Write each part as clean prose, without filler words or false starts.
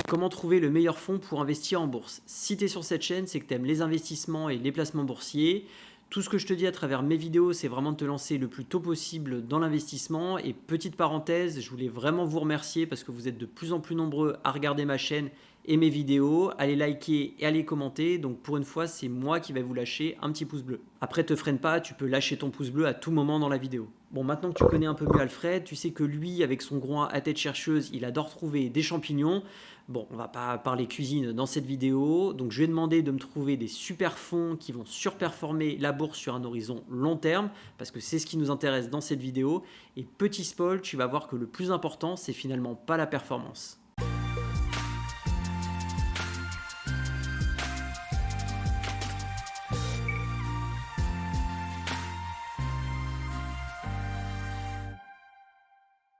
Comment trouver le meilleur fonds pour investir en bourse? Si tu es sur cette chaîne, c'est que tu aimes les investissements et les placements boursiers. Tout ce que je te dis à travers mes vidéos, c'est vraiment de te lancer le plus tôt possible dans l'investissement. Et petite parenthèse, je voulais vraiment vous remercier parce que vous êtes de plus en plus nombreux à regarder ma chaîne et mes vidéos, à les liker et à les commenter. Donc pour une fois, c'est moi qui vais vous lâcher un petit pouce bleu. Après, te freine pas, tu peux lâcher ton pouce bleu à tout moment dans la vidéo. Bon, maintenant que tu connais un peu mieux Alfred, tu sais que lui, avec son groin à tête chercheuse, il adore trouver des champignons. Bon, on va pas parler cuisine dans cette vidéo, donc je lui ai demandé de me trouver des super fonds qui vont surperformer la bourse sur un horizon long terme, parce que c'est ce qui nous intéresse dans cette vidéo. Et petit spoil, tu vas voir que le plus important, c'est finalement pas la performance.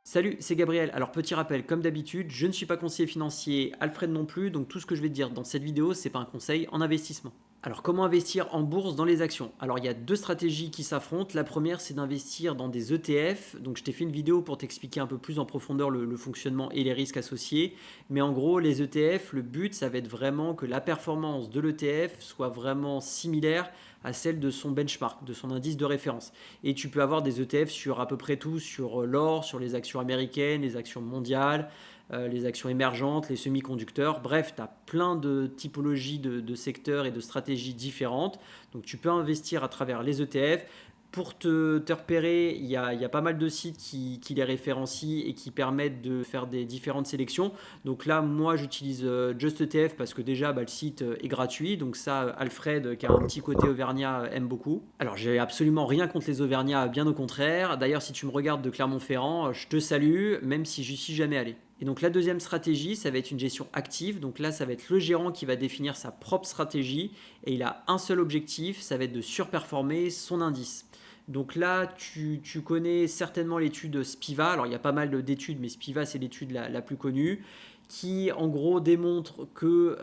Salut, c'est Gabriel. Alors petit rappel, comme d'habitude, je ne suis pas conseiller financier, Alfred non plus, donc tout ce que je vais te dire dans cette vidéo, c'est pas un conseil en investissement. Alors comment investir en bourse dans les actions? Alors il y a deux stratégies qui s'affrontent. La première, c'est d'investir dans des ETF. Donc je t'ai fait une vidéo pour t'expliquer un peu plus en profondeur le fonctionnement et les risques associés. Mais en gros, les ETF, le but, ça va être vraiment que la performance de l'ETF soit vraiment similaire à celle de son benchmark, de son indice de référence. Et tu peux avoir des ETF sur à peu près tout, sur l'or, sur les actions américaines, les actions mondiales, les actions émergentes, les semi-conducteurs. Bref, tu as plein de typologies de secteurs et de stratégies différentes. Donc tu peux investir à travers les ETF. Pour te repérer, il y a pas mal de sites qui les référencient et qui permettent de faire des différentes sélections. Donc là, moi, j'utilise Just ETF parce que déjà, le site est gratuit. Donc ça, Alfred, qui a un petit côté auvergnat, aime beaucoup. Alors, j'ai absolument rien contre les auvergnats, bien au contraire. D'ailleurs, si tu me regardes de Clermont-Ferrand, je te salue, même si j'y suis jamais allé. Et donc la deuxième stratégie, ça va être une gestion active. Donc là, ça va être le gérant qui va définir sa propre stratégie et il a un seul objectif, ça va être de surperformer son indice. Donc là, tu connais certainement l'étude Spiva. Alors il y a pas mal d'études, mais Spiva, c'est l'étude la plus connue, qui en gros démontre que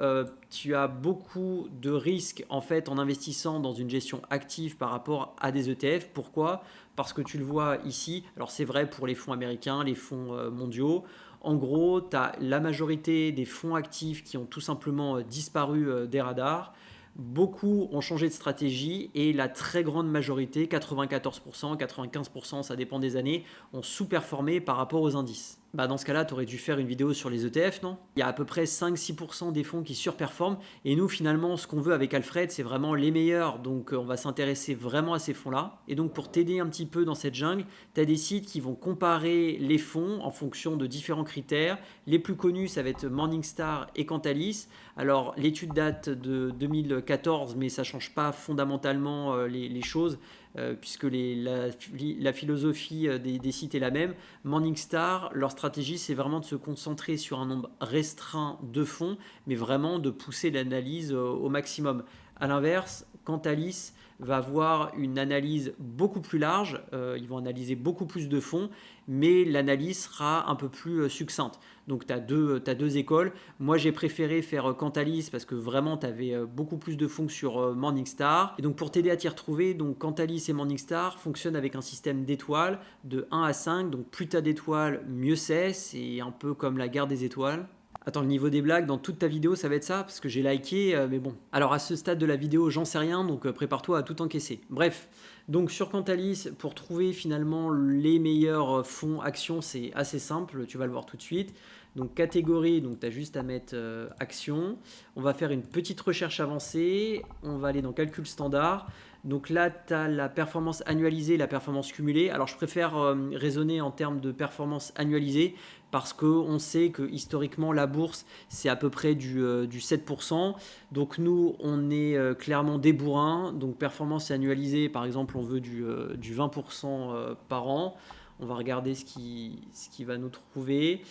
tu as beaucoup de risques en fait en investissant dans une gestion active par rapport à des ETF. Pourquoi? Parce que tu le vois ici, alors c'est vrai pour les fonds américains, les fonds mondiaux. En gros, tu as la majorité des fonds actifs qui ont tout simplement disparu des radars. Beaucoup ont changé de stratégie et la très grande majorité, 94%, 95%, ça dépend des années, ont sous-performé par rapport aux indices. Dans ce cas-là, tu aurais dû faire une vidéo sur les ETF, non? Il y a à peu près 5-6% des fonds qui surperforment et nous, finalement, ce qu'on veut avec Alfred, c'est vraiment les meilleurs. Donc, on va s'intéresser vraiment à ces fonds-là. Et donc, pour t'aider un petit peu dans cette jungle, tu as des sites qui vont comparer les fonds en fonction de différents critères. Les plus connus, ça va être Morningstar et Cantalis. Alors, l'étude date de 2014, mais ça ne change pas fondamentalement les choses. Puisque la philosophie des sites est la même. Morningstar, leur stratégie, c'est vraiment de se concentrer sur un nombre restreint de fonds, mais vraiment de pousser l'analyse au maximum. A l'inverse, Cantalis va avoir une analyse beaucoup plus large, ils vont analyser beaucoup plus de fonds, mais l'analyse sera un peu plus succincte. Donc tu as deux écoles. Moi j'ai préféré faire Cantalis parce que vraiment tu avais beaucoup plus de fonds que sur Morningstar. Et donc pour t'aider à t'y retrouver, donc Cantalis et Morningstar fonctionnent avec un système d'étoiles de 1 à 5. Donc plus tu as d'étoiles, mieux c'est un peu comme la guerre des étoiles. Attends, le niveau des blagues dans toute ta vidéo, ça va être ça, parce que j'ai liké, mais bon. Alors à ce stade de la vidéo, j'en sais rien, donc prépare-toi à tout encaisser. Bref, donc sur Cantalis, pour trouver finalement les meilleurs fonds actions, c'est assez simple, tu vas le voir tout de suite. Donc catégorie, donc tu as juste à mettre action. On va faire une petite recherche avancée, on va aller dans calcul standard. Donc là, tu as la performance annualisée et la performance cumulée. Alors je préfère raisonner en termes de performance annualisée parce qu'on sait que historiquement la bourse c'est à peu près du 7%. Donc nous on est clairement des bourrins. Donc performance annualisée par exemple on veut du 20% par an. On va regarder ce qui va nous trouver.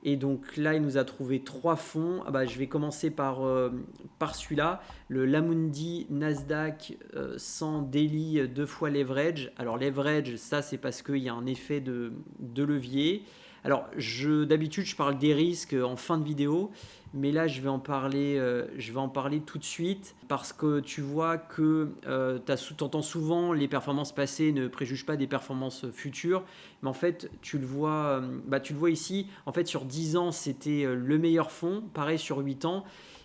Et donc là, il nous a trouvé trois fonds. Je vais commencer par celui-là, le Lamundi Nasdaq 100 Daily 2 fois leverage. Alors leverage, ça c'est parce qu'il y a un effet de levier. Alors, d'habitude, je parle des risques en fin de vidéo, mais là, je vais en parler tout de suite parce que tu vois que tu entends souvent les performances passées ne préjugent pas des performances futures, mais en fait, tu le vois ici. En fait, sur 10 ans, c'était le meilleur fonds, pareil sur 8 ans.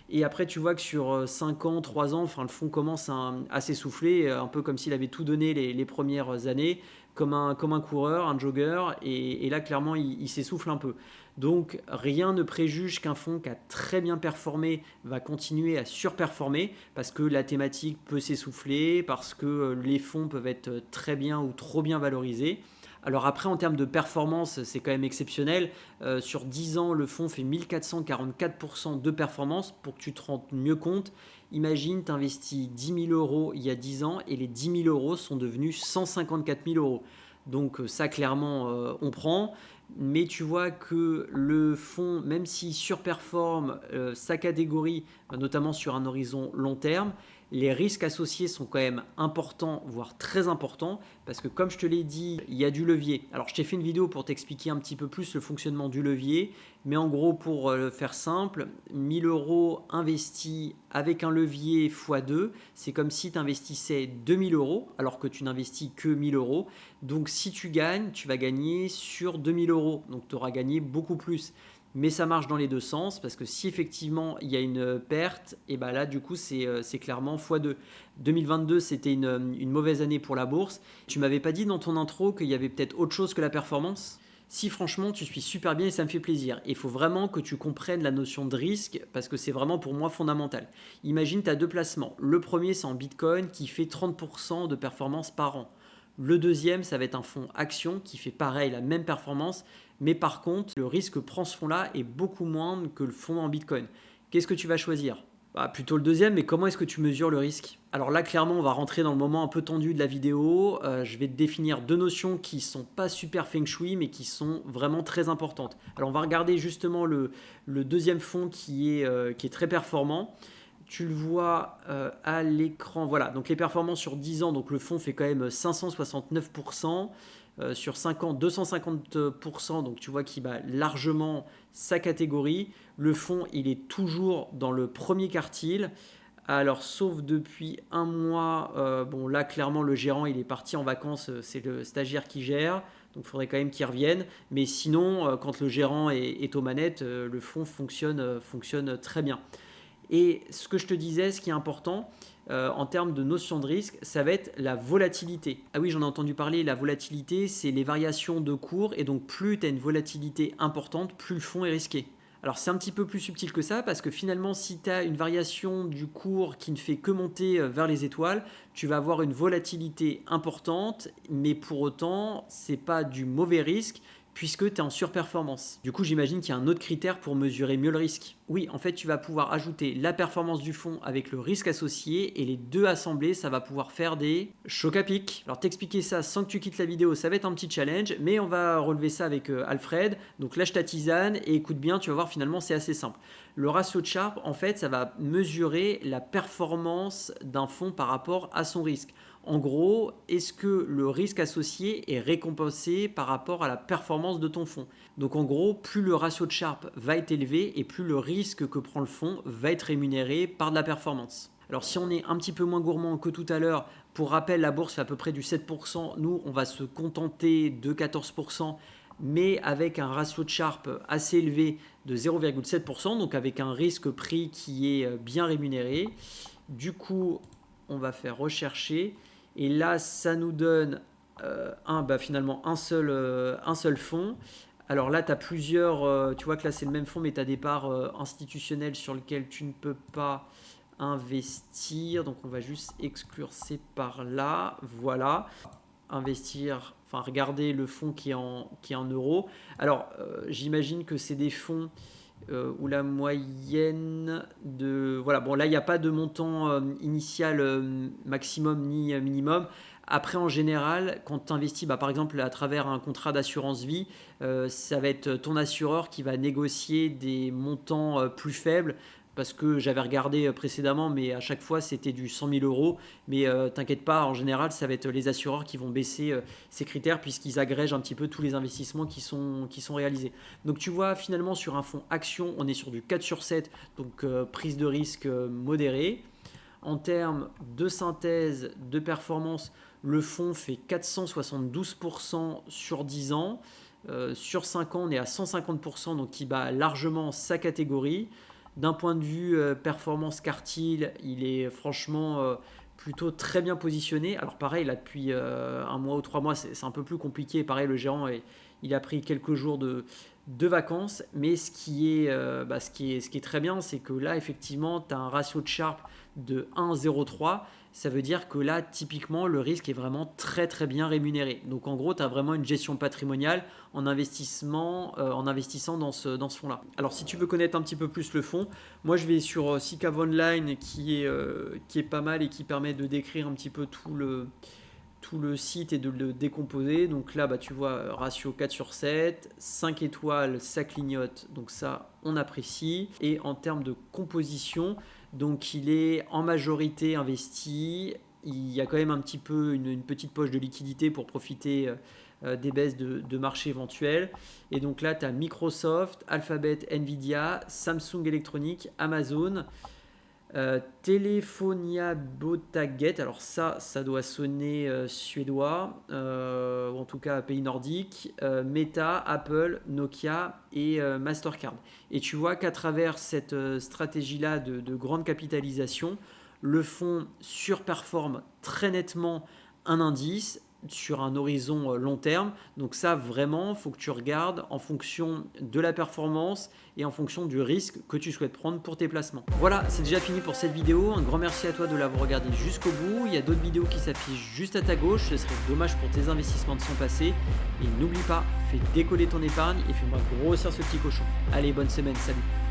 Et après, tu vois que sur 5 ans, 3 ans, enfin, le fond commence à s'essouffler, un peu comme s'il avait tout donné les premières années, comme un coureur, un jogger, et là, clairement, il s'essouffle un peu. Donc, rien ne préjuge qu'un fonds qui a très bien performé va continuer à surperformer, parce que la thématique peut s'essouffler, parce que les fonds peuvent être très bien ou trop bien valorisés. Alors après, en termes de performance, c'est quand même exceptionnel. Sur 10 ans, le fonds fait 1444% de performance. Pour que tu te rendes mieux compte, imagine, tu investis 10 000 euros il y a 10 ans et les 10 000 euros sont devenus 154 000 euros. Donc ça, clairement, on prend. Mais tu vois que le fonds, même s'il surperforme sa catégorie, notamment sur un horizon long terme, les risques associés sont quand même importants, voire très importants, parce que comme je te l'ai dit, il y a du levier. Alors je t'ai fait une vidéo pour t'expliquer un petit peu plus le fonctionnement du levier, mais en gros pour faire simple, 1000 euros investis avec un levier x2, c'est comme si tu investissais 2000 euros alors que tu n'investis que 1000 euros. Donc si tu gagnes, tu vas gagner sur 2000 euros, donc tu auras gagné beaucoup plus. Mais ça marche dans les deux sens parce que si effectivement il y a une perte, et ben là du coup c'est clairement x2. 2022 c'était une mauvaise année pour la bourse. Tu m'avais pas dit dans ton intro qu'il y avait peut-être autre chose que la performance? Si franchement tu suis super bien et ça me fait plaisir. Il faut vraiment que tu comprennes la notion de risque parce que c'est vraiment pour moi fondamental. Imagine tu as deux placements. Le premier c'est en Bitcoin qui fait 30% de performance par an. Le deuxième, ça va être un fonds action qui fait pareil, la même performance, mais par contre, le risque que prend ce fonds-là est beaucoup moindre que le fonds en Bitcoin. Qu'est-ce que tu vas choisir? Plutôt le deuxième, mais comment est-ce que tu mesures le risque? Alors là, clairement, on va rentrer dans le moment un peu tendu de la vidéo. Je vais te définir deux notions qui sont pas super feng shui, mais qui sont vraiment très importantes. Alors on va regarder justement le deuxième fonds qui est très performant. Tu le vois à l'écran. Voilà, donc les performances sur 10 ans, donc le fonds fait quand même 569%. Sur 5 ans, 250%, donc tu vois qu'il bat largement sa catégorie. Le fonds, il est toujours dans le premier quartile. Alors, sauf depuis un mois, bon là, clairement, le gérant, il est parti en vacances, c'est le stagiaire qui gère, donc il faudrait quand même qu'il revienne. Mais sinon, quand le gérant est aux manettes, le fonds fonctionne très bien. Et ce que je te disais, ce qui est important en termes de notion de risque, ça va être la volatilité. Ah oui, j'en ai entendu parler, la volatilité, c'est les variations de cours, et donc plus tu as une volatilité importante, plus le fonds est risqué. Alors c'est un petit peu plus subtil que ça, parce que finalement, si tu as une variation du cours qui ne fait que monter vers les étoiles, tu vas avoir une volatilité importante, mais pour autant, c'est pas du mauvais risque, puisque tu es en surperformance. Du coup, j'imagine qu'il y a un autre critère pour mesurer mieux le risque. Oui, en fait, tu vas pouvoir ajouter la performance du fonds avec le risque associé, et les deux assemblés, ça va pouvoir faire des chocs à pic. Alors t'expliquer ça sans que tu quittes la vidéo, ça va être un petit challenge, mais on va relever ça avec Alfred. Donc lâche ta tisane et écoute bien, tu vas voir, finalement c'est assez simple. Le ratio de Sharpe, en fait, ça va mesurer la performance d'un fonds par rapport à son risque. En gros, est-ce que le risque associé est récompensé par rapport à la performance de ton fonds? Donc en gros, plus le ratio de Sharpe va être élevé et plus le risque que prend le fonds va être rémunéré par de la performance. Alors si on est un petit peu moins gourmand que tout à l'heure, pour rappel, la bourse fait à peu près du 7%, nous on va se contenter de 14%, mais avec un ratio de Sharpe assez élevé de 0,7%, donc avec un risque prix qui est bien rémunéré. Du coup, on va faire rechercher. Et là, ça nous donne finalement un seul fonds. Alors là, tu as plusieurs. Tu vois que là, c'est le même fonds, mais tu as des parts institutionnelles sur lesquelles tu ne peux pas investir. Donc, on va juste exclure ces parts-là. Voilà. Investir. Enfin, regarder le fonds qui est en euros. Alors, j'imagine que c'est des fonds où la moyenne de... Voilà, bon là il n'y a pas de montant initial maximum ni minimum. Après en général, quand tu investis par exemple à travers un contrat d'assurance vie, ça va être ton assureur qui va négocier des montants plus faibles parce que j'avais regardé précédemment, mais à chaque fois c'était du 100 000 euros. Mais t'inquiète pas, en général, ça va être les assureurs qui vont baisser ces critères puisqu'ils agrègent un petit peu tous les investissements qui sont réalisés. Donc tu vois, finalement, sur un fonds action, on est sur du 4 sur 7, donc prise de risque modérée. En termes de synthèse, de performance, le fonds fait 472% sur 10 ans. Sur 5 ans, on est à 150%, donc qui bat largement sa catégorie. D'un point de vue performance quartile, il est franchement plutôt très bien positionné. Alors pareil, là depuis un mois ou 3 mois, c'est un peu plus compliqué. Pareil, le gérant, il a pris quelques jours de vacances. Mais ce qui est très bien, c'est que là, effectivement, tu as un ratio de Sharpe de 1,03. Ça veut dire que là, typiquement, le risque est vraiment très très bien rémunéré. Donc en gros, tu as vraiment une gestion patrimoniale en investissant dans ce fonds-là. Alors si tu veux connaître un petit peu plus le fonds, moi je vais sur SICAV Online qui est pas mal et qui permet de décrire un petit peu tout le site et de le décomposer. Donc là, tu vois, ratio 4 sur 7, 5 étoiles, ça clignote, donc ça, on apprécie. Et en termes de composition, donc il est en majorité investi. Il y a quand même un petit peu une petite poche de liquidité pour profiter des baisses de marché éventuelles. Et donc là, tu as Microsoft, Alphabet, Nvidia, Samsung Electronics, Amazon, Telefonia Botaget, alors ça doit sonner suédois, ou en tout cas pays nordique, Meta, Apple, Nokia et Mastercard. Et tu vois qu'à travers cette stratégie-là de grande capitalisation, le fonds surperforme très nettement un indice sur un horizon long terme. Donc ça, vraiment, il faut que tu regardes en fonction de la performance et en fonction du risque que tu souhaites prendre pour tes placements. Voilà, c'est déjà fini pour cette vidéo. Un grand merci à toi de l'avoir regardé jusqu'au bout. Il y a d'autres vidéos qui s'affichent juste à ta gauche. Ce serait dommage pour tes investissements de son passé. Et n'oublie pas, fais décoller ton épargne et fais-moi grossir ce petit cochon. Allez, bonne semaine, salut!